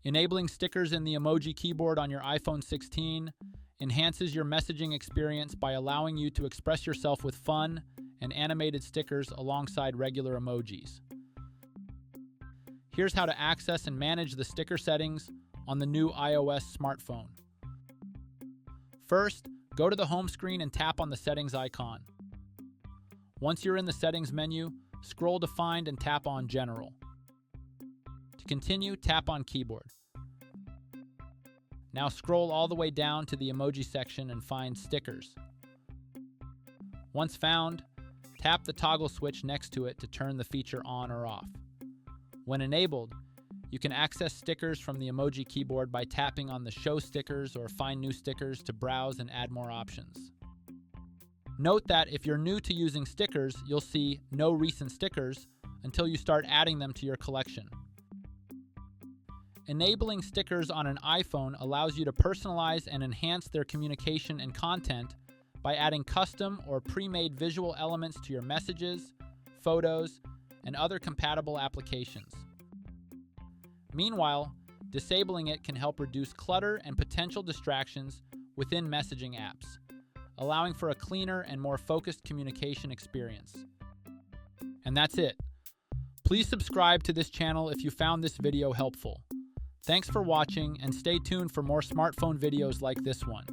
Enabling stickers in the Emoji keyboard on your iPhone 16 enhances your messaging experience by allowing you to express yourself with fun and animated stickers alongside regular emojis. Here's how to access and manage the sticker settings on the new iOS smartphone. First, go to the home screen and tap on the settings icon. Once you're in the settings menu, scroll to find and tap on General. To continue, tap on Keyboard. Now scroll all the way down to the emoji section and find Stickers. Once found, tap the toggle switch next to it to turn the feature on or off. When enabled, you can access stickers from the emoji keyboard by tapping on the Show Stickers or Find New Stickers to browse and add more options. Note that if you're new to using stickers, you'll see No Recent Stickers until you start adding them to your collection. Enabling stickers on an iPhone allows you to personalize and enhance their communication and content by adding custom or pre-made visual elements to your messages, photos, and other compatible applications. Meanwhile, disabling it can help reduce clutter and potential distractions within messaging apps, allowing for a cleaner and more focused communication experience. And that's it. Please subscribe to this channel if you found this video helpful. Thanks for watching, and stay tuned for more smartphone videos like this one.